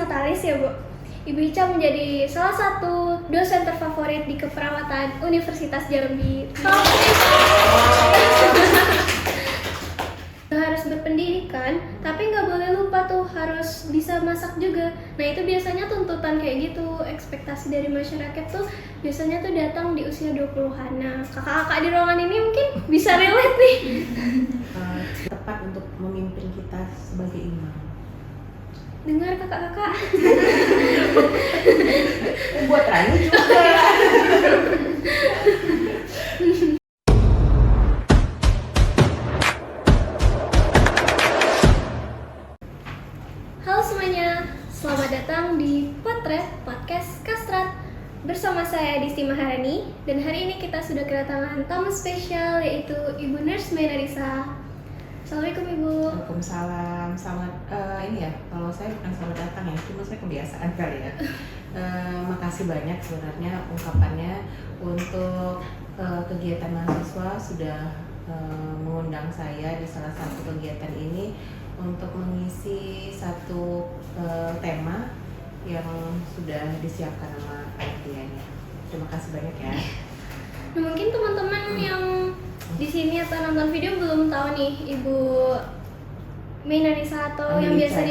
Natalis ya Bu. Ibu Ica menjadi salah satu dosen terfavorit di keperawatan Universitas Jambi. Harus berpendidikan, tapi nggak boleh lupa tuh harus bisa masak juga. Nah itu biasanya tuntutan kayak gitu, ekspektasi dari masyarakat tuh biasanya tuh datang di usia 20-an. Nah kakak-kakak di ruangan ini mungkin bisa relate nih. Tepat untuk memimpin kita sebagai imam. Dengar kakak-kakak. Buat Rani juga. Halo semuanya, selamat datang di Potret Podcast Kastrat. Bersama saya Disti Maharani, dan hari ini kita sudah kedatangan tamu spesial yaitu Ibu Nurse Maynarisa. Assalamualaikum Ibu. Waalaikumsalam. Selamat ini ya, kalau saya bukan selamat datang ya, cuma saya kebiasaan kali ya. Makasih banyak sebenarnya ungkapannya untuk kegiatan mahasiswa sudah mengundang saya di salah satu kegiatan ini untuk mengisi satu tema yang sudah disiapkan sama panitianya. Terima kasih banyak ya. Nah, mungkin teman-teman yang di sini atau nonton video belum tahu nih Ibu Maynarisa atau yang biasa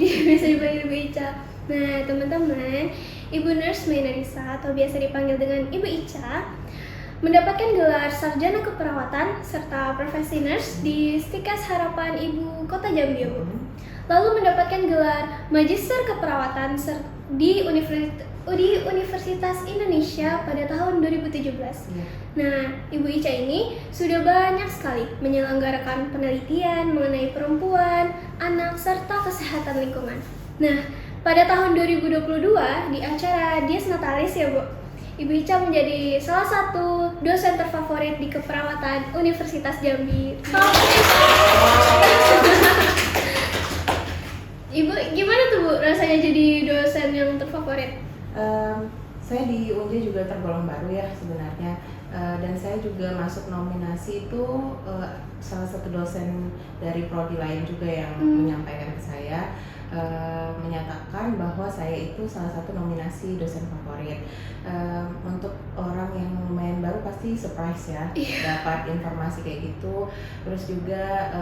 dipanggil Ibu Ica. Nah, teman-teman, Ibu Nurse Maynarisa atau biasa dipanggil dengan Ibu Ica mendapatkan gelar Sarjana Keperawatan serta Profesi Nurse di Stikas Harapan Ibu Kota Jambi, Bu. Lalu mendapatkan gelar Magister Keperawatan di Universitas Indonesia pada tahun 2017. Nah, Ibu Ica ini sudah banyak sekali menyelenggarakan penelitian mengenai perempuan, anak, serta kesehatan lingkungan. Nah, pada tahun 2022 di acara Dies Natalis ya Bu, Ibu Ica menjadi salah satu dosen terfavorit di keperawatan Universitas Jambi. Ibu, gimana tuh Bu rasanya jadi dosen yang terfavorit? Saya di UNJ juga tergolong baru ya sebenarnya, dan saya juga masuk nominasi itu salah satu dosen dari prodi lain juga yang menyampaikan ke saya, menyatakan bahwa saya itu salah satu nominasi dosen favorit. Untuk orang yang lumayan baru pasti surprise ya, dapat informasi kayak gitu. Terus juga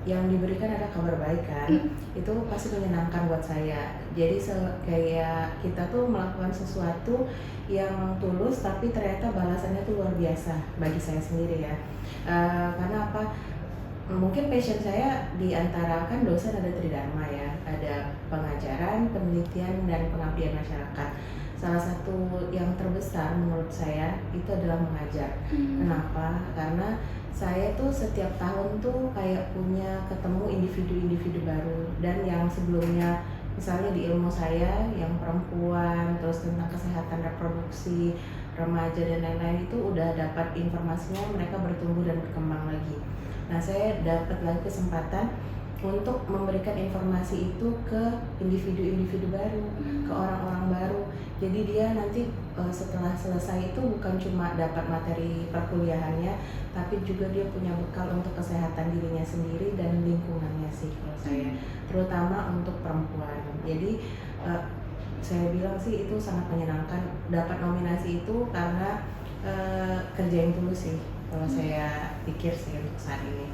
yang diberikan ada kabar baik kan, itu pasti menyenangkan buat saya. Jadi kayak kita tuh melakukan sesuatu yang tulus tapi ternyata balasannya tuh luar biasa bagi saya sendiri ya. Karena apa? Mungkin passion saya di antara kan dosen ada tridharma ya, ada pengajaran, penelitian, dan pengabdian masyarakat. Salah satu yang terbesar menurut saya itu adalah mengajar. Kenapa? Karena saya tuh setiap tahun tuh kayak punya ketemu individu-individu baru, dan yang sebelumnya misalnya di ilmu saya yang perempuan, terus tentang kesehatan reproduksi, remaja dan lain-lain itu udah dapat informasinya, mereka bertumbuh dan berkembang lagi. Nah, saya dapat lagi kesempatan untuk memberikan informasi itu ke individu-individu baru, ke orang-orang baru. Jadi dia nanti setelah selesai itu bukan cuma dapat materi perkuliahannya, tapi juga dia punya bekal untuk kesehatan dirinya sendiri dan lingkungannya sih kalau saya, terutama untuk perempuan. Jadi saya bilang sih itu sangat menyenangkan dapat nominasi itu karena kerja yang tulus sih kalau saya pikir sih untuk saat ini.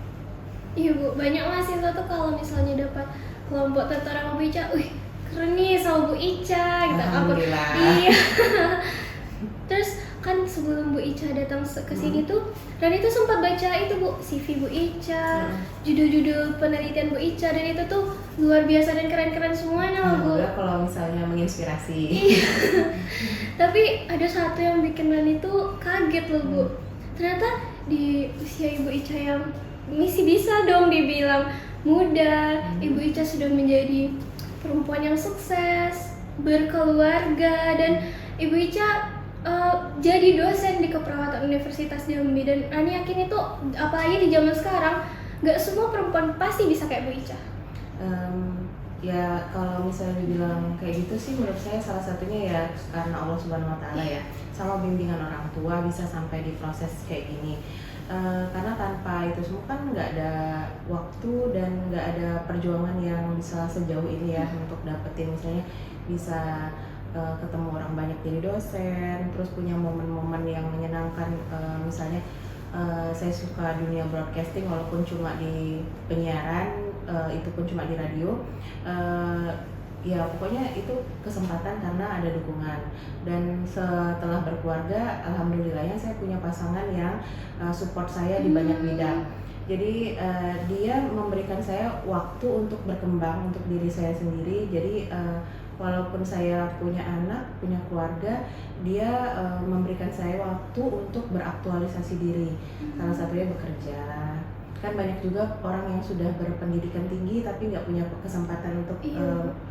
Iya Bu, banyak mahasiswa tuh kalau misalnya dapat kelompok tentara sama Bu Ica, wih keren nih sama Bu Ica gitu. Alhamdulillah. Iya. Terus kan sebelum Bu Ica datang ke sini tuh, Rani tuh sempat baca itu Bu, CV Bu Ica, judul-judul penelitian Bu Ica, dan itu tuh luar biasa dan keren-keren semuanya loh Bu. Alhamdulillah kalau misalnya menginspirasi. Iya. Tapi ada satu yang bikin Rani tuh kaget loh Bu. Ternyata di usia Ibu Ica yang masih bisa dong dibilang muda, Ibu Ica sudah menjadi perempuan yang sukses, berkeluarga, dan Ibu Ica jadi dosen di keperawatan Universitas Jambi. Dan Rani yakin itu apalagi di zaman sekarang nggak semua perempuan pasti bisa kayak Bu Ica. Ya kalau misalnya dibilang kayak gitu sih menurut saya salah satunya ya karena Allah Subhanahu Wa Taala ya, sama bimbingan orang tua bisa sampai di proses kayak gini. Karena tanpa itu semua kan nggak ada waktu dan nggak ada perjuangan yang bisa sejauh ini ya untuk dapetin misalnya bisa ketemu orang banyak jadi dosen, terus punya momen-momen yang menyenangkan, misalnya saya suka dunia broadcasting walaupun cuma di penyiaran, itu pun cuma di radio. Ya pokoknya itu kesempatan karena ada dukungan. Dan setelah berkeluarga, alhamdulillahnya saya punya pasangan yang support saya di banyak bidang. Jadi dia memberikan saya waktu untuk berkembang untuk diri saya sendiri. Jadi walaupun saya punya anak, punya keluarga, dia memberikan saya waktu untuk beraktualisasi diri. Salah satunya bekerja. Kan banyak juga orang yang sudah berpendidikan tinggi tapi nggak punya kesempatan untuk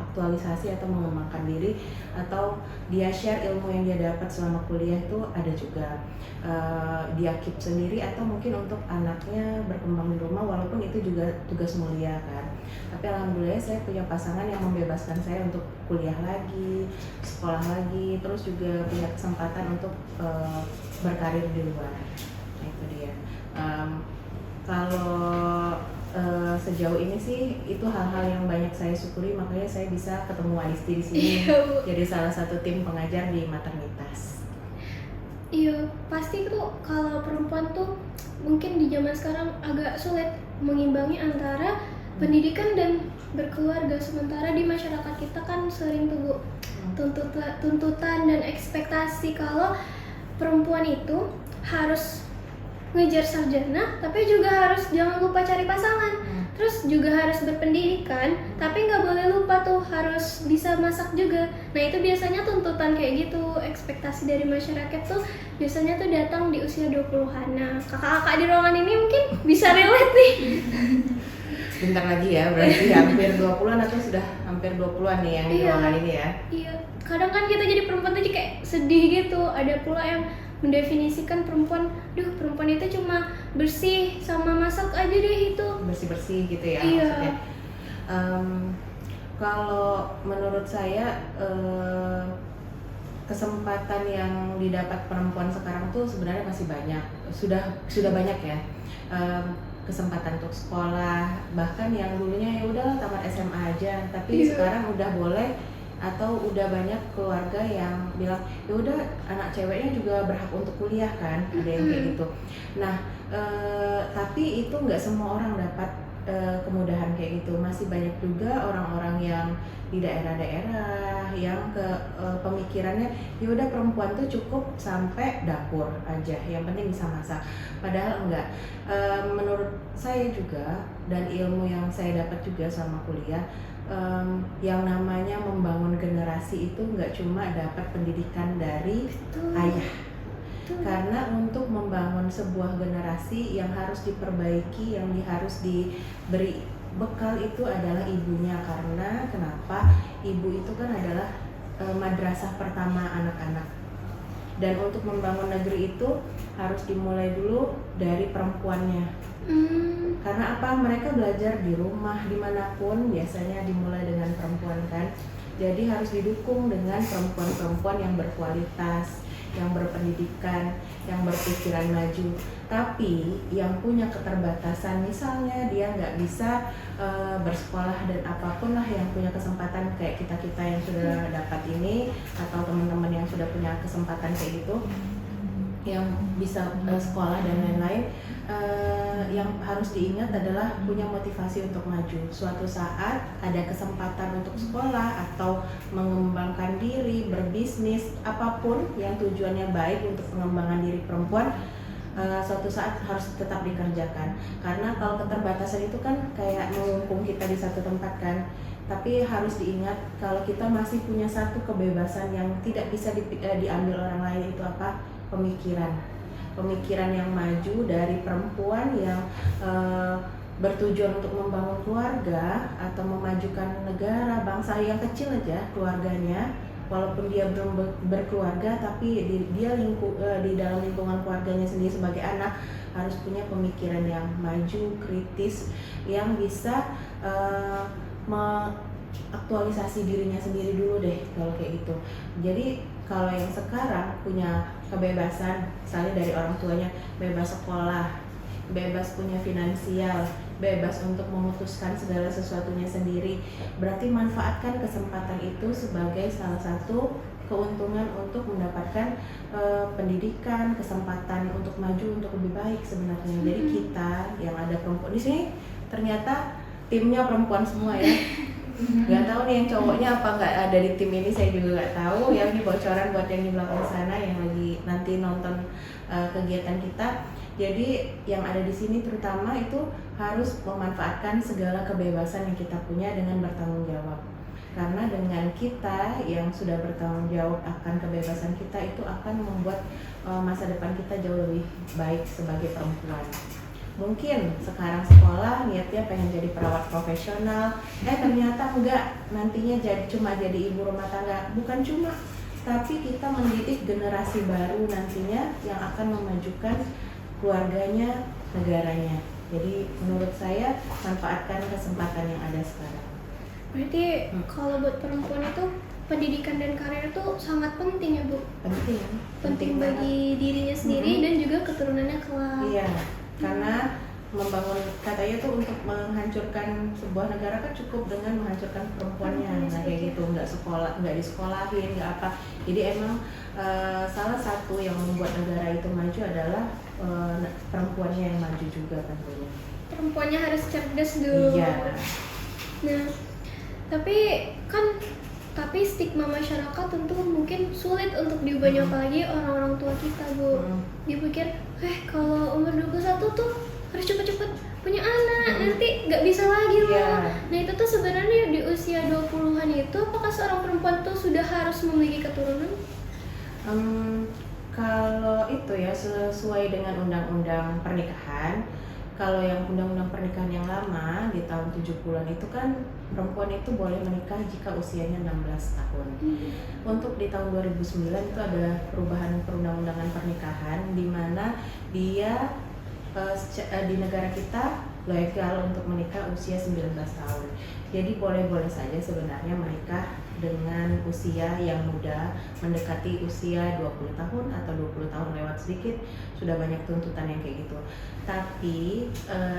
aktualisasi atau mengembangkan diri, atau dia share ilmu yang dia dapat selama kuliah itu ada juga. Dia keep sendiri atau mungkin untuk anaknya berkembang di rumah, walaupun itu juga tugas mulia kan. Tapi alhamdulillah saya punya pasangan yang membebaskan saya untuk kuliah lagi, sekolah lagi, terus juga punya kesempatan untuk berkarir di luar. Nah itu dia. Kalau sejauh ini sih itu hal-hal yang banyak saya syukuri, makanya saya bisa ketemu Adisti di sini jadi salah satu tim pengajar di maternitas. Iya, pasti tuh kalau perempuan tuh mungkin di zaman sekarang agak sulit mengimbangi antara pendidikan dan berkeluarga, sementara di masyarakat kita kan sering tuh tuntutan dan ekspektasi kalau perempuan itu harus ngejar sarjana, tapi juga harus jangan lupa cari pasangan, terus juga harus berpendidikan, tapi nggak boleh lupa tuh harus bisa masak juga. Nah itu biasanya tuntutan kayak gitu, ekspektasi dari masyarakat tuh biasanya tuh datang di usia 20-an. Nah kakak-kakak di ruangan ini mungkin bisa relate nih. Bentar lagi ya, berarti hampir 20-an atau sudah hampir 20-an nih yang di ruangan ini ya. Iya, kadang kan kita jadi perempuan tuh kayak sedih gitu. Ada pula yang mendefinisikan perempuan, perempuan itu cuma bersih sama masak aja deh itu. Bersih-bersih gitu ya maksudnya. Kalau menurut saya kesempatan yang didapat perempuan sekarang tuh sebenarnya masih banyak. Sudah banyak ya. Kesempatan untuk sekolah, bahkan yang dulunya ya udah tamat SMA aja, tapi sekarang udah boleh, atau udah banyak keluarga yang bilang ya udah anak ceweknya juga berhak untuk kuliah kan, ada yang kayak gitu. Nah tapi itu nggak semua orang dapat kemudahan kayak gitu. Masih banyak juga orang-orang yang di daerah-daerah yang pemikirannya ya udah perempuan tuh cukup sampai dapur aja, yang penting bisa masak. Padahal enggak. Menurut saya juga dan ilmu yang saya dapat juga sama kuliah, yang namanya membangun generasi itu nggak cuma dapat pendidikan dari ayah. Karena untuk membangun sebuah generasi yang harus diperbaiki, yang harus diberi bekal itu adalah ibunya. Karena kenapa? Ibu itu kan adalah madrasah pertama anak-anak. Dan untuk membangun negeri itu harus dimulai dulu dari perempuannya. Karena apa? Mereka belajar di rumah, dimanapun biasanya dimulai dengan perempuan kan. Jadi harus didukung dengan perempuan-perempuan yang berkualitas, yang berpendidikan, yang berpikiran maju. Tapi yang punya keterbatasan, misalnya dia nggak bisa bersekolah dan apapun lah, yang punya kesempatan kayak kita-kita yang sudah dapat ini, atau teman-teman yang sudah punya kesempatan kayak gitu, yang bisa sekolah dan lain-lain, yang harus diingat adalah punya motivasi untuk maju. Suatu saat ada kesempatan untuk sekolah atau mengembangkan diri, berbisnis, apapun yang tujuannya baik untuk pengembangan diri perempuan, suatu saat harus tetap dikerjakan. Karena kalau keterbatasan itu kan kayak mengumpung kita di satu tempat kan. Tapi harus diingat kalau kita masih punya satu kebebasan yang tidak bisa diambil orang lain, itu apa? Pemikiran yang maju dari perempuan yang bertujuan untuk membangun keluarga atau memajukan negara, bangsa yang kecil aja keluarganya, walaupun dia belum berkeluarga, tapi dia di dalam lingkungan keluarganya sendiri sebagai anak harus punya pemikiran yang maju, kritis, yang bisa aktualisasi dirinya sendiri dulu deh kalau kayak gitu. Jadi kalau yang sekarang punya kebebasan, misalnya dari orang tuanya, bebas sekolah, bebas punya finansial, bebas untuk memutuskan segala sesuatunya sendiri, berarti manfaatkan kesempatan itu sebagai salah satu keuntungan untuk mendapatkan pendidikan, kesempatan untuk maju, untuk lebih baik sebenarnya. Jadi kita yang ada perempuan di sini ternyata timnya perempuan semua ya. Nggak tahu nih yang cowoknya apa nggak ada di tim ini, saya juga nggak tahu ya. Ini bocoran buat yang di belakang sana yang lagi nanti nonton kegiatan kita. Jadi yang ada di sini terutama itu harus memanfaatkan segala kebebasan yang kita punya dengan bertanggung jawab. Karena dengan kita yang sudah bertanggung jawab akan kebebasan kita, itu akan membuat masa depan kita jauh lebih baik sebagai perempuan. Mungkin sekarang sekolah niatnya pengen jadi perawat profesional, ternyata enggak, nantinya cuma jadi ibu rumah tangga. Bukan cuma, tapi kita mendidik generasi baru nantinya yang akan memajukan keluarganya, negaranya. Jadi menurut saya manfaatkan kesempatan yang ada sekarang. Berarti kalau buat perempuan itu pendidikan dan karir itu sangat penting ya Bu? Penting Bagi dirinya sendiri dan juga keturunannya kelak. Iya, karena membangun, katanya tuh untuk menghancurkan sebuah negara kan cukup dengan menghancurkan perempuannya. Nah kayak gitu, nggak disekolahin, nggak apa. Jadi emang salah satu yang membuat negara itu maju adalah perempuannya yang maju juga tentunya. Perempuannya harus cerdas dulu. Iya. Nah, tapi stigma masyarakat tentu mungkin sulit untuk diubahnya, apalagi orang-orang tua kita Bu. Dia pikir, kalau umur 21 tuh harus cepet-cepet punya anak, nanti nggak bisa lagi loh. Nah itu tuh sebenarnya di usia 20-an itu, apakah seorang perempuan tuh sudah harus memiliki keturunan? Kalau itu ya sesuai dengan undang-undang pernikahan. Kalau yang undang-undang pernikahan yang lama di tahun 70-an itu kan perempuan itu boleh menikah jika usianya 16 tahun. Untuk di tahun 2009 itu ada perubahan perundang-undangan pernikahan di mana dia di negara kita legal untuk menikah usia 19 tahun. Jadi boleh-boleh saja sebenarnya menikah dengan usia yang muda, mendekati usia 20 tahun atau 20 tahun lewat sedikit, sudah banyak tuntutan yang kayak gitu. Tapi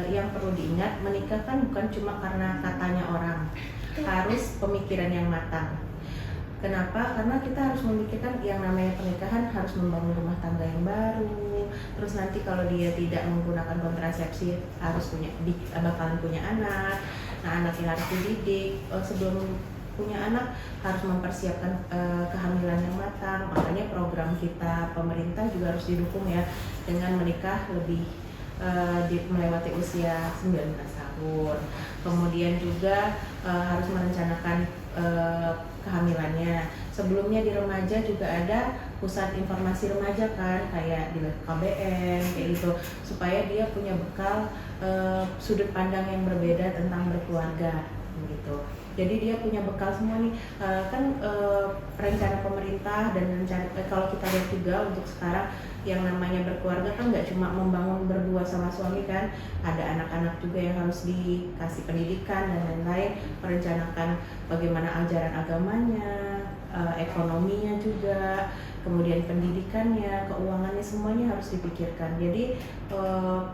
yang perlu diingat, menikah kan bukan cuma karena katanya orang, harus pemikiran yang matang. Kenapa? Karena kita harus memikirkan yang namanya pernikahan harus membangun rumah tangga yang baru. Terus nanti kalau dia tidak menggunakan kontrasepsi bakalan punya anak. Nah anaknya harus dididik. Sebelum punya anak harus mempersiapkan kehamilan yang matang. Makanya program kita pemerintah juga harus didukung ya dengan menikah lebih melewati usia 19 tahun. Kemudian juga harus merencanakan kehamilannya. Sebelumnya di remaja juga ada pusat informasi remaja kan, kayak di KBN kayak gitu, supaya dia punya bekal sudut pandang yang berbeda tentang berkeluarga gitu. Jadi dia punya bekal semua nih, rencana pemerintah dan rencana kalau kita lihat juga untuk sekarang yang namanya berkeluarga kan nggak cuma membangun berdua sama suami kan, ada anak-anak juga yang harus dikasih pendidikan dan lain-lain, merencanakan bagaimana ajaran agamanya, ekonominya juga, kemudian pendidikannya, keuangannya, semuanya harus dipikirkan. Jadi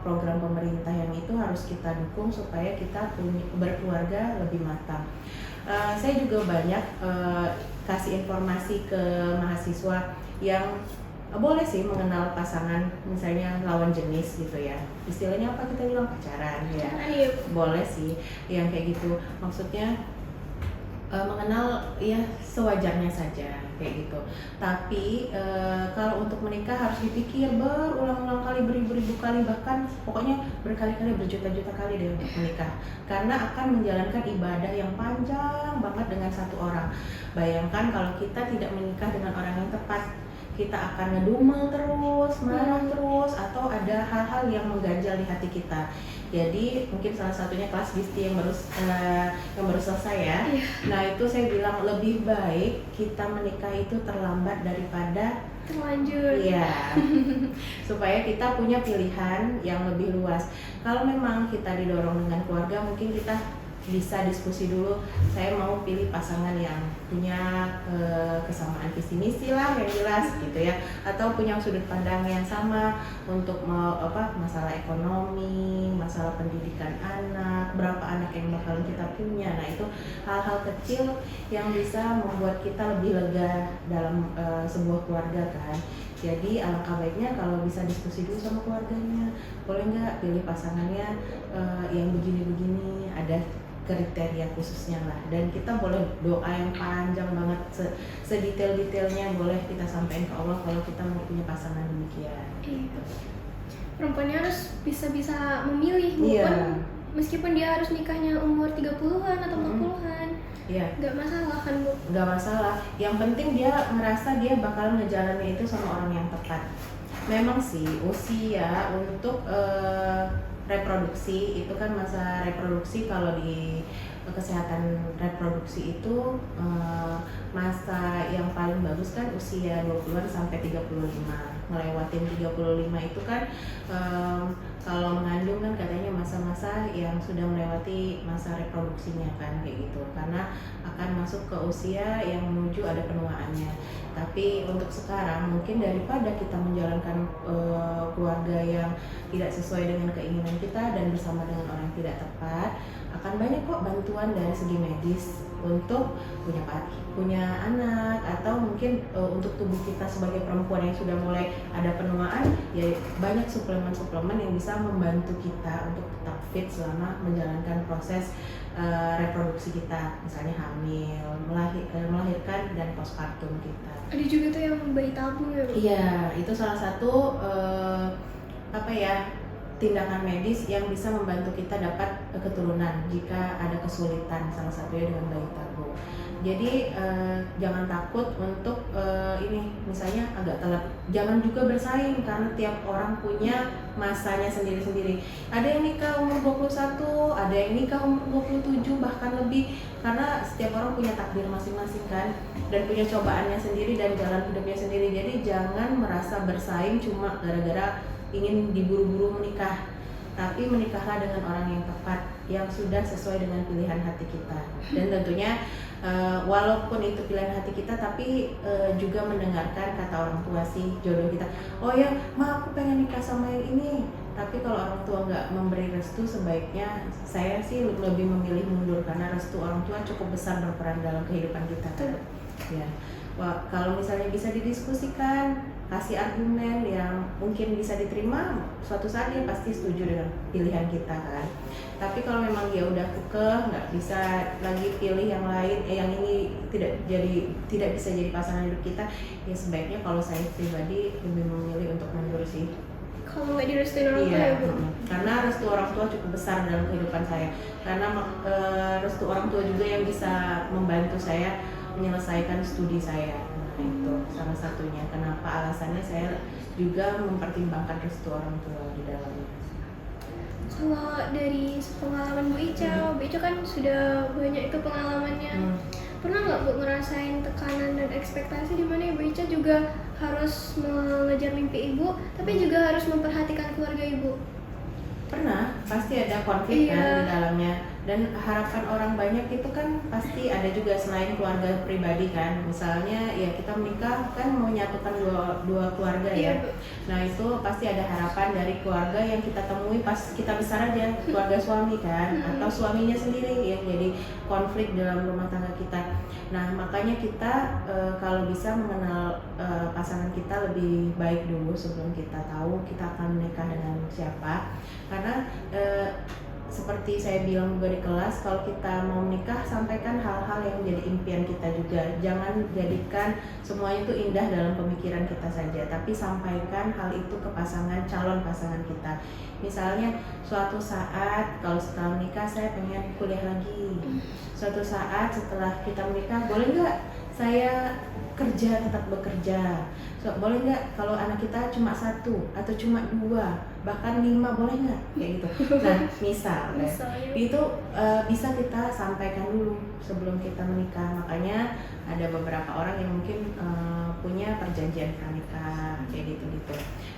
program pemerintah yang itu harus kita dukung supaya kita berkeluarga lebih matang. Saya juga banyak kasih informasi ke mahasiswa yang boleh sih mengenal pasangan, misalnya lawan jenis gitu ya, istilahnya apa kita bilang pacaran ya, boleh sih yang kayak gitu. Maksudnya mengenal ya sewajarnya saja kayak gitu. Tapi kalau untuk menikah harus dipikir berulang-ulang kali, beribu-ribu kali, bahkan pokoknya berkali-kali, berjuta-juta kali deh untuk menikah, karena akan menjalankan ibadah yang panjang banget dengan satu orang. Bayangkan kalau kita tidak menikah dengan orang yang tepat, kita akan ngedumel terus, marah terus, atau ada hal-hal yang mengganjal di hati kita. Jadi mungkin salah satunya kelas Gisti yang baru selesai ya. Nah itu saya bilang lebih baik kita menikah itu terlambat daripada terlanjur. Iya. Supaya kita punya pilihan yang lebih luas. Kalau memang kita didorong dengan keluarga, mungkin kita bisa diskusi dulu, saya mau pilih pasangan yang punya kesamaan visi misi lah yang jelas gitu ya, atau punya sudut pandang yang sama untuk masalah ekonomi, masalah pendidikan anak, berapa anak yang bakalan kita punya. Nah itu hal-hal kecil yang bisa membuat kita lebih lega dalam sebuah keluarga kan. Jadi alangkah baiknya kalau bisa diskusi dulu sama keluarganya, boleh nggak pilih pasangannya yang begini-begini, ada kriteria khususnya lah. Dan kita boleh doa yang panjang banget, sedetail-detailnya boleh kita sampaikan ke Allah kalau kita mau punya pasangan demikian. Iya. Perempuannya harus bisa memilih, Iya. meskipun dia harus nikahnya umur 30-an atau 40-an. Iya. Nggak masalah kan Bu? Nggak masalah, yang penting dia ngerasa dia bakal ngejalanin itu sama orang yang tepat. Memang sih usia untuk reproduksi itu kan, masa reproduksi kalau di kesehatan reproduksi itu masa yang paling bagus kan usia 20-an sampai 35. Melewatin 35 itu kan kalau mengandung kan katanya masa-masa yang sudah melewati masa reproduksinya kan, kayak gitu, karena akan masuk ke usia yang menuju ada penuaannya. Tapi untuk sekarang mungkin daripada kita menjalankan keluarga yang tidak sesuai dengan keinginan kita dan bersama dengan orang yang tidak tepat, akan banyak kok bantuan dari segi medis untuk punya anak, atau mungkin untuk tubuh kita sebagai perempuan yang sudah mulai ada penuaan, ya banyak suplemen-suplemen yang bisa membantu kita untuk tetap fit selama menjalankan proses reproduksi kita, misalnya hamil, melahirkan dan postpartum kita. Ada juga tuh yang bayi tabung ya Bu? Iya, itu salah satu tindakan medis yang bisa membantu kita dapat keturunan jika ada kesulitan, salah satunya dengan bayi tabung. Jadi jangan takut untuk ini misalnya agak telat. Jangan juga bersaing karena tiap orang punya masanya sendiri-sendiri. Ada yang nikah umur 21, ada yang nikah umur 27 bahkan lebih, karena setiap orang punya takdir masing-masing kan, dan punya cobaannya sendiri dan jalan hidupnya sendiri. Jadi jangan merasa bersaing cuma gara-gara ingin diburu-buru menikah. Tapi menikahlah dengan orang yang tepat, yang sudah sesuai dengan pilihan hati kita. Dan tentunya walaupun itu pilihan hati kita, tapi juga mendengarkan kata orang tua sih jodoh kita. Oh ya, aku pengen nikah sama yang ini. Tapi kalau orang tua nggak memberi restu, sebaiknya saya sih lebih memilih mundur, karena restu orang tua cukup besar berperan dalam kehidupan kita kan. Ya. Wah, kalau misalnya bisa didiskusikan, kasih argumen yang mungkin bisa diterima, suatu saat dia pasti setuju dengan pilihan kita kan. Tapi kalau memang dia udah kekeh, nggak bisa lagi pilih yang lain, yang ini tidak bisa jadi pasangan hidup kita, ya sebaiknya kalau saya pribadi lebih memilih untuk mundur sih. Kalau nggak direstuin orang tua Iya, ya Bu? karena restu orang tua cukup besar dalam kehidupan saya. Karena restu orang tua juga yang bisa membantu saya menyelesaikan studi saya. Nah itu salah satunya kenapa alasannya saya juga mempertimbangkan restu orang tua di dalamnya. Kalau dari pengalaman Bu Ica, Bu Ica kan sudah banyak itu pengalamannya. Pernah nggak Bu ngerasain tekanan dan ekspektasi di mana Ibu Ica juga harus mengejar mimpi Ibu, tapi juga harus memperhatikan keluarga Ibu? Pernah, pasti ada konflik kan Iya. di dalamnya. Dan harapan orang banyak itu kan pasti ada juga selain keluarga pribadi kan. Misalnya ya kita menikah kan mau menyatukan dua keluarga ya. Iya, Bu. Nah itu pasti ada harapan dari keluarga yang kita temui pas kita besar aja, keluarga suami kan, atau suaminya sendiri yang jadi konflik dalam rumah tangga kita. Nah makanya kita kalau bisa mengenal pasangan kita lebih baik dulu sebelum kita tahu kita akan menikah dengan siapa. Karena seperti saya bilang juga di kelas, kalau kita mau menikah sampaikan hal-hal yang menjadi impian kita juga. Jangan jadikan semuanya itu indah dalam pemikiran kita saja, tapi sampaikan hal itu ke calon pasangan kita. Misalnya suatu saat kalau setelah menikah saya pengen kuliah lagi. Suatu saat setelah kita menikah boleh nggak saya tetap bekerja. Boleh nggak kalau anak kita cuma 1 atau cuma 2 bahkan 5, boleh nggak kayak gitu. Nah misalnya itu bisa kita sampaikan dulu sebelum kita menikah. Makanya ada beberapa orang yang mungkin punya perjanjian pranikah kayak gitu.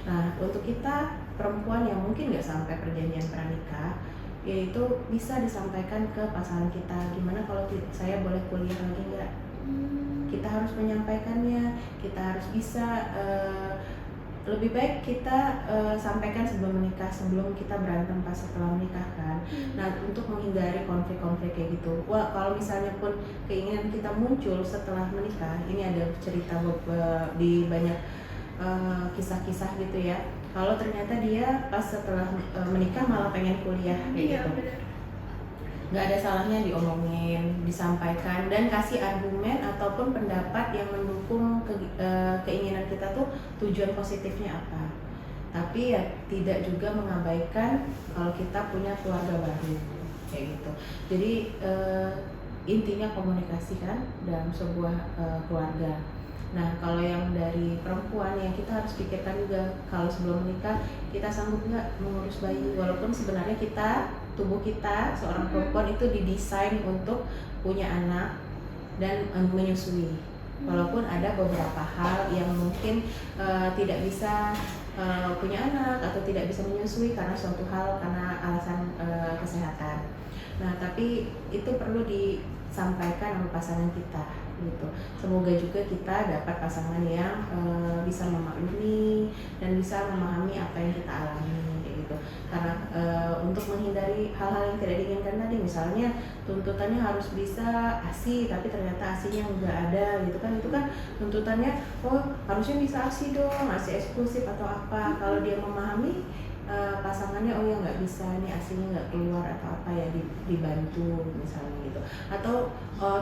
Nah untuk kita perempuan yang mungkin nggak sampai perjanjian pranikah, yaitu bisa disampaikan ke pasangan kita, gimana kalau saya boleh kuliah lagi nggak. Kita harus menyampaikannya, kita harus bisa lebih baik kita sampaikan sebelum menikah, sebelum kita berantem pas setelah menikah kan. Nah, untuk menghindari konflik-konflik kayak gitu. Wah, kalau misalnya pun keinginan kita muncul setelah menikah, ini ada cerita di banyak kisah-kisah gitu ya. Kalau ternyata dia pas setelah menikah malah pengen kuliah kayak gitu. Benar. Nggak ada salahnya diomongin, disampaikan, dan kasih argumen ataupun pendapat yang mendukung keinginan kita tuh tujuan positifnya apa. Tapi ya tidak juga mengabaikan kalau kita punya keluarga baru kayak gitu. Jadi intinya komunikasi kan dalam sebuah keluarga. Nah, kalau yang dari perempuan yang kita harus pikirkan juga, kalau sebelum menikah kita sanggup nggak mengurus bayi, walaupun sebenarnya tubuh kita seorang perempuan itu didesain untuk punya anak dan menyusui. Walaupun ada beberapa hal yang mungkin tidak bisa punya anak atau tidak bisa menyusui karena suatu hal, karena alasan kesehatan. Nah, tapi itu perlu disampaikan sama pasangan kita gitu. Semoga juga kita dapat pasangan yang bisa memaklumi dan bisa memahami apa yang kita alami gitu. Karena untuk menghindari hal-hal yang tidak diinginkan tadi, misalnya tuntutannya harus bisa ASI tapi ternyata ASInya nggak ada gitu kan, itu kan tuntutannya harusnya bisa ASI dong, ASI eksklusif atau apa. Kalau dia memahami pasangannya, oh ya nggak bisa, ini ASINya nggak keluar atau apa ya, dibantu misalnya gitu. Atau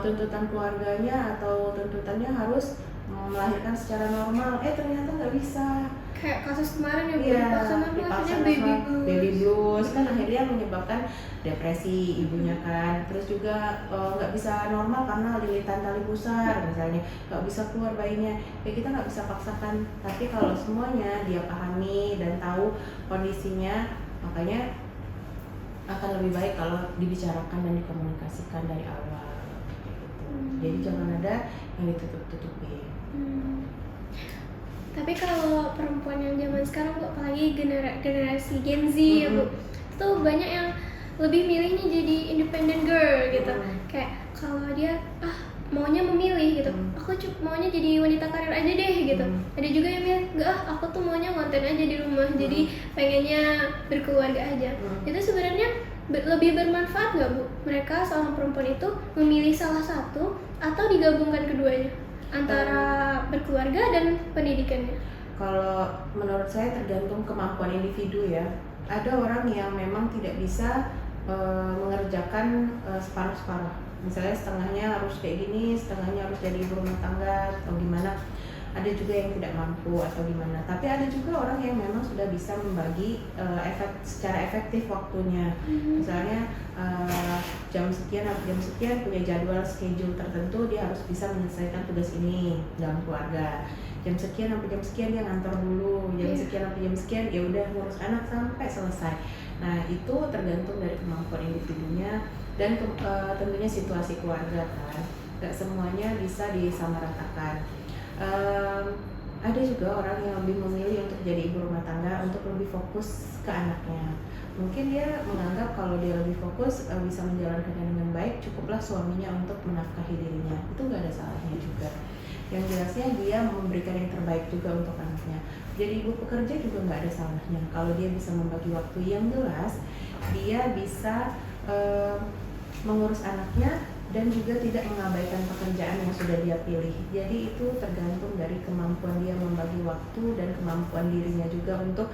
tuntutan keluarganya atau tuntutannya harus melahirkan secara normal, ternyata nggak bisa. Kayak kasus kemarin ya, dipaksa baby blues kan akhirnya menyebabkan depresi ibunya kan. Terus juga nggak bisa normal karena lilitan tali pusar misalnya, nggak bisa keluar bayinya. Ya kita nggak bisa paksakan, tapi kalau semuanya dia pahami dan tahu kondisinya, makanya akan lebih baik kalau dibicarakan dan dikomunikasikan dari awal gitu. Jadi jangan ada yang ditutup-tutupi. Tapi kalau perempuan yang zaman sekarang Bu, apalagi generasi Gen Z ya Bu, itu banyak yang lebih milihnya jadi independent girl gitu. Kayak kalau dia maunya memilih gitu, aku maunya jadi wanita karir aja deh gitu. Ada juga yang milih, enggak aku tuh maunya konten aja di rumah, jadi pengennya berkeluarga aja. Itu sebenarnya lebih bermanfaat nggak Bu? Mereka seorang perempuan itu memilih salah satu atau digabungkan keduanya, antara berkeluarga dan pendidikannya? Kalau menurut saya tergantung kemampuan individu ya. Ada orang yang memang tidak bisa mengerjakan separuh-separuh. Misalnya setengahnya harus kayak gini, setengahnya harus jadi ibu rumah tangga atau gimana. Ada juga yang tidak mampu atau gimana. Tapi ada juga orang yang memang sudah bisa membagi secara efektif waktunya. Misalnya jam sekian punya jadwal schedule tertentu, dia harus bisa menyelesaikan tugas ini dalam keluarga. Jam sekian sampai jam sekian dia ngantor dulu, jam sekian sampai jam sekian ya udah ngurus anak sampai selesai. Nah, itu tergantung dari kemampuan individunya dan tentunya situasi keluarga kan. Gak semuanya bisa disamaratakan. Ada juga orang yang lebih memilih untuk jadi ibu rumah tangga untuk lebih fokus ke anaknya. Mungkin dia menganggap kalau dia lebih fokus bisa menjalankannya dengan baik, cukuplah suaminya untuk menafkahi dirinya. Itu gak ada salahnya juga. Yang jelasnya dia memberikan yang terbaik juga untuk anaknya. Jadi ibu pekerja juga nggak ada salahnya kalau dia bisa membagi waktu. Yang jelas dia bisa mengurus anaknya dan juga tidak mengabaikan pekerjaan yang sudah dia pilih. Jadi itu tergantung dari kemampuan dia membagi waktu dan kemampuan dirinya juga untuk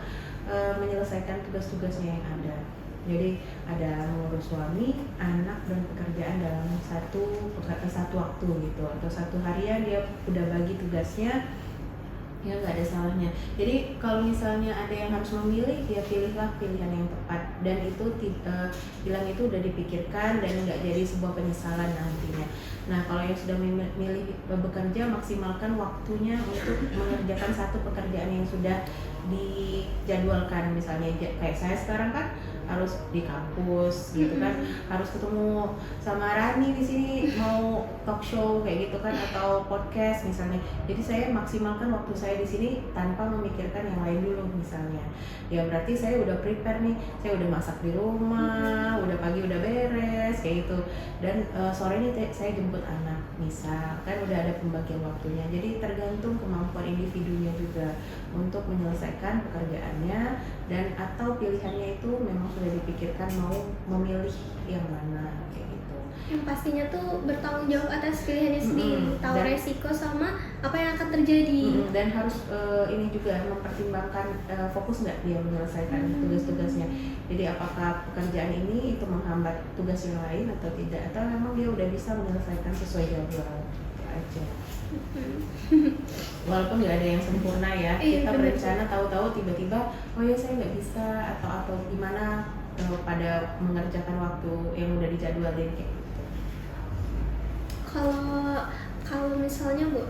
menyelesaikan tugas-tugasnya yang ada. Jadi ada mengurus suami, anak, dan pekerjaan dalam satu waktu gitu, atau satu harian dia udah bagi tugasnya, ya nggak ada salahnya. Jadi kalau misalnya ada yang harus memilih, ya pilihlah pilihan yang tepat, dan itu bilang itu udah dipikirkan dan nggak jadi sebuah penyesalan nantinya. Nah, kalau yang sudah memilih bekerja, maksimalkan waktunya untuk mengerjakan satu pekerjaan yang sudah dijadwalkan. Misalnya kayak saya sekarang kan harus di kampus gitu kan, harus ketemu sama Rani di sini mau talk show kayak gitu kan, atau podcast misalnya. Jadi saya maksimalkan waktu saya di sini tanpa memikirkan yang lain dulu misalnya. Ya berarti saya udah prepare nih, saya udah masak di rumah, udah pagi udah beres kayak gitu. Dan sore ini saya jemput anak misal, kan udah ada pembagian waktunya. Jadi tergantung kemampuan individunya juga untuk menyelesaikan pekerjaannya, dan atau pilihannya itu memang sudah dipikirkan mau memilih yang mana kayak gitu. Yang pastinya tuh bertanggung jawab atas pilihannya sendiri, tahu dan resiko sama apa yang akan terjadi. Dan harus ini juga mempertimbangkan fokus nggak dia menyelesaikan tugas-tugasnya. Jadi apakah pekerjaan ini itu menghambat tugas yang lain atau tidak, atau memang dia udah bisa menyelesaikan sesuai jadwal aja. Walaupun nggak ada yang sempurna ya, kita berencana tahu-tahu tiba-tiba oh ya saya nggak bisa atau gimana pada mengerjakan waktu yang udah dijadwalin kayak gitu. Kalau misalnya Bu,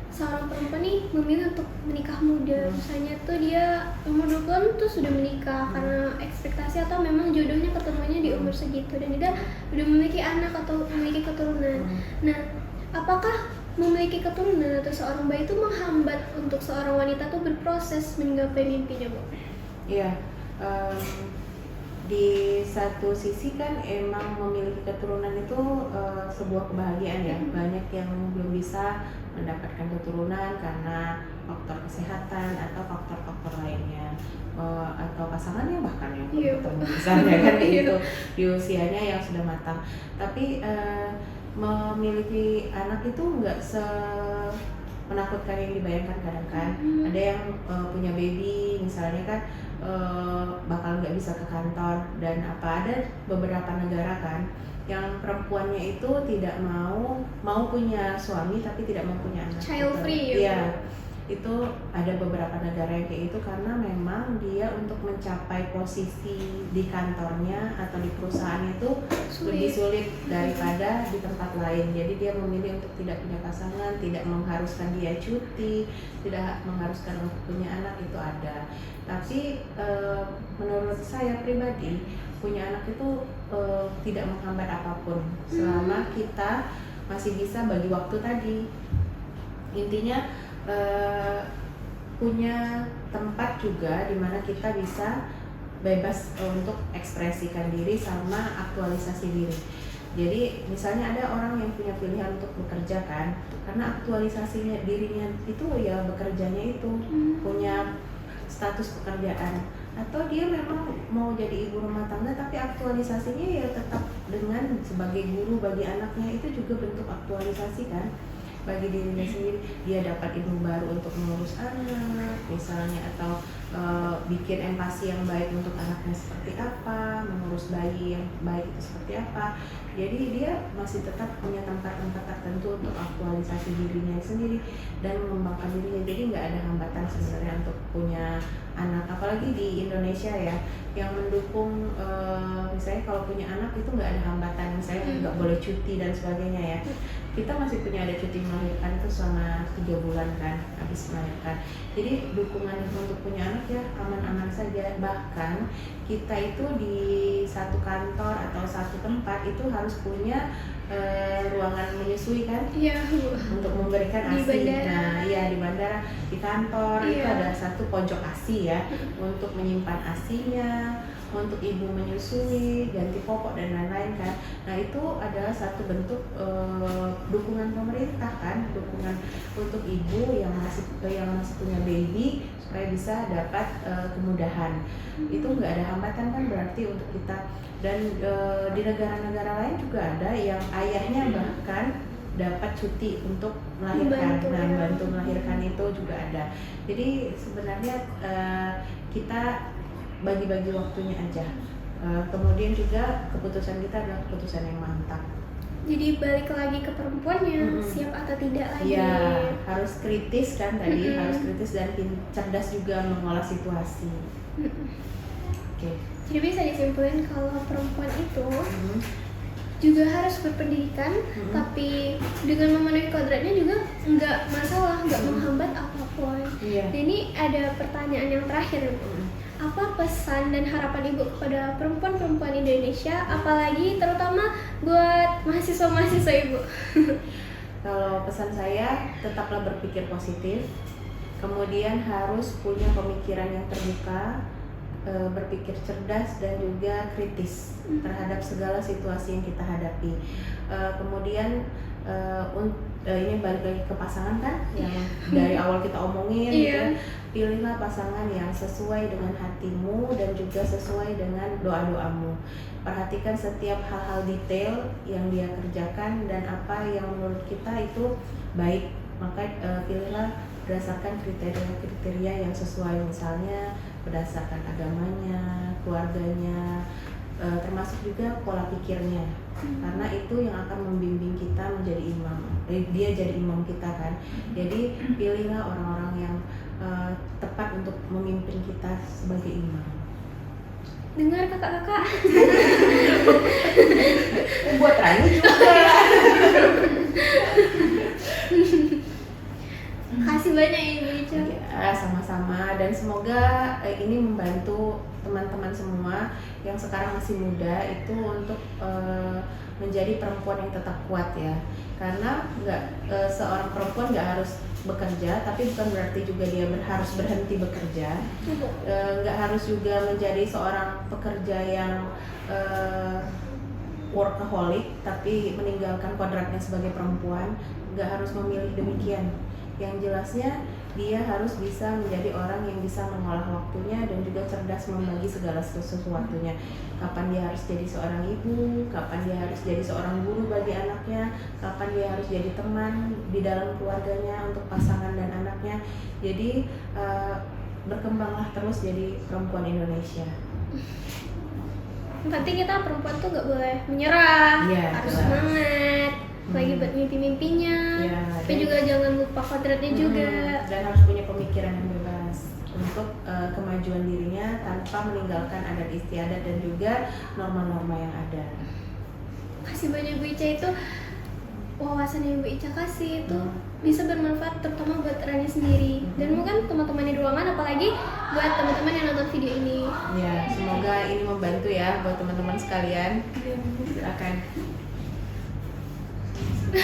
seorang perempuan nih memilih untuk menikah muda, misalnya tuh dia umur 20 tuh sudah menikah karena ekspektasi atau memang jodohnya ketemunya di umur segitu, dan dia udah memiliki anak atau memiliki keturunan. Nah, apakah memiliki keturunan atau seorang bayi itu menghambat untuk seorang wanita tuh berproses menggapai mimpinya, Bu? Iya, di satu sisi kan emang memiliki keturunan itu sebuah kebahagiaan ya. Banyak yang belum bisa mendapatkan keturunan karena faktor kesehatan atau faktor-faktor lainnya, atau pasangannya bahkan yang belum ketemu misalnya kan gitu di usianya yang sudah matang. Tapi memiliki anak itu nggak menakutkan yang dibayangkan kadang kan. Ada yang punya baby misalnya kan bakal nggak bisa ke kantor, dan ada beberapa negara kan yang perempuannya itu tidak mau punya suami tapi tidak mau punya anak. Child free ya. Itu ada beberapa negara yang kayak itu karena memang dia untuk mencapai posisi di kantornya atau di perusahaan itu lebih sulit daripada di tempat lain. Jadi dia memilih untuk tidak punya pasangan, tidak mengharuskan dia cuti, tidak mengharuskan untuk punya anak, itu ada. Tapi menurut saya pribadi punya anak itu tidak menghambat apapun selama kita masih bisa bagi waktu tadi. Intinya punya tempat juga di mana kita bisa bebas untuk ekspresikan diri sama aktualisasi diri. Jadi misalnya ada orang yang punya pilihan untuk bekerja kan, karena aktualisasinya dirinya itu ya bekerjanya itu punya status pekerjaan, atau dia memang mau jadi ibu rumah tangga tapi aktualisasinya ya tetap dengan sebagai guru bagi anaknya, itu juga bentuk aktualisasi kan bagi dirinya sendiri. Dia dapat ilmu baru untuk mengurus anak misalnya, atau bikin empati yang baik untuk anaknya seperti apa, mengurus bayi yang baik itu seperti apa. Jadi dia masih tetap punya tempat-tempat tertentu untuk aktualisasi dirinya sendiri dan mengembangkan dirinya. Jadi nggak ada hambatan sebenarnya untuk punya anak, apalagi di Indonesia ya yang mendukung misalnya kalau punya anak itu nggak ada hambatan, misalnya nggak boleh cuti dan sebagainya ya. Kita masih punya ada cuti melahirkan itu selama 3 bulan kan habis melahirkan. Jadi dukungan untuk punya anak ya aman-aman saja. Bahkan kita itu di satu kantor atau satu tempat itu harus punya ruangan menyusui kan? Iya, Bu. Untuk memberikan ASI. Nah, iya di bandara, di kantor itu ada satu pojok ASI ya untuk menyimpan ASInya, untuk ibu menyusui, ganti popok dan lain-lain kan. Nah itu adalah satu bentuk dukungan pemerintah kan, dukungan untuk ibu yang masih punya baby supaya bisa dapat kemudahan. Itu nggak ada hambatan kan berarti untuk kita. Dan di negara-negara lain juga ada yang ayahnya bahkan dapat cuti untuk melahirkan, bantu melahirkan itu juga ada. Jadi sebenarnya kita bagi-bagi waktunya aja. Kemudian juga keputusan kita adalah keputusan yang mantap. Jadi balik lagi ke perempuannya, siap atau tidak lagi. Ya, harus kritis kan tadi, harus kritis dan cerdas juga mengolah situasi. Oke. Jadi bisa disimpulkan kalau perempuan itu juga harus berpendidikan, tapi dengan memenuhi kodratnya juga nggak masalah, nggak menghambat apapun. Iya. Jadi ada pertanyaan yang terakhir, apa pesan dan harapan Ibu kepada perempuan-perempuan Indonesia, apalagi terutama buat mahasiswa-mahasiswa Ibu? Kalau pesan saya, tetaplah berpikir positif, kemudian harus punya pemikiran yang terbuka, berpikir cerdas dan juga kritis terhadap segala situasi yang kita hadapi. Kemudian ini balik lagi ke pasangan kan, yang dari awal kita omongin gitu. Pilihlah pasangan yang sesuai dengan hatimu dan juga sesuai dengan doa-doamu. Perhatikan setiap hal-hal detail yang dia kerjakan dan apa yang menurut kita itu baik. Maka pilihlah berdasarkan kriteria-kriteria yang sesuai, misalnya berdasarkan agamanya, keluarganya, termasuk juga pola pikirnya, karena itu yang akan membimbing kita menjadi imam. Dia jadi imam kita kan. Jadi pilihlah orang-orang yang tepat untuk memimpin kita sebagai imam. Dengar kakak-kakak. Buat Rani juga. Kasih banyak Ibu Ica. Ya, sama-sama, dan semoga ini membantu teman-teman semua yang sekarang masih muda itu untuk menjadi perempuan yang tetap kuat ya. Karena seorang perempuan nggak harus bekerja, tapi bukan berarti juga dia harus berhenti bekerja. Nggak harus juga menjadi seorang pekerja yang workaholic tapi meninggalkan kodratnya sebagai perempuan. Nggak harus memilih demikian. Yang jelasnya dia harus bisa menjadi orang yang bisa mengolah waktunya dan juga cerdas membagi segala sesuatunya. Kapan dia harus jadi seorang ibu, kapan dia harus jadi seorang guru bagi anaknya, kapan dia harus jadi teman di dalam keluarganya untuk pasangan dan anaknya. Jadi berkembanglah terus jadi perempuan Indonesia. Yang penting kita perempuan tuh nggak boleh menyerah, harus semangat. Lagi buat mimpi-mimpinya, tapi juga jangan lupa kodratnya juga. Dan harus punya pemikiran yang bebas untuk kemajuan dirinya tanpa meninggalkan adat istiadat dan juga norma-norma yang ada. Kasih banyak Bu Ica, itu wawasan yang Bu Ica kasih itu bisa bermanfaat terutama buat Rani sendiri dan mungkin teman-teman di ruangan, apalagi buat teman-teman yang nonton video ini. Ya, semoga ini membantu ya buat teman-teman sekalian. Silakan. Nah,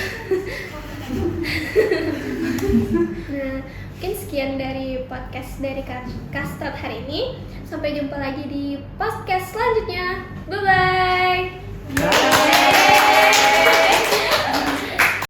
mungkin sekian dari podcast dari Kastrat hari ini. Sampai jumpa lagi di podcast selanjutnya. Bye bye.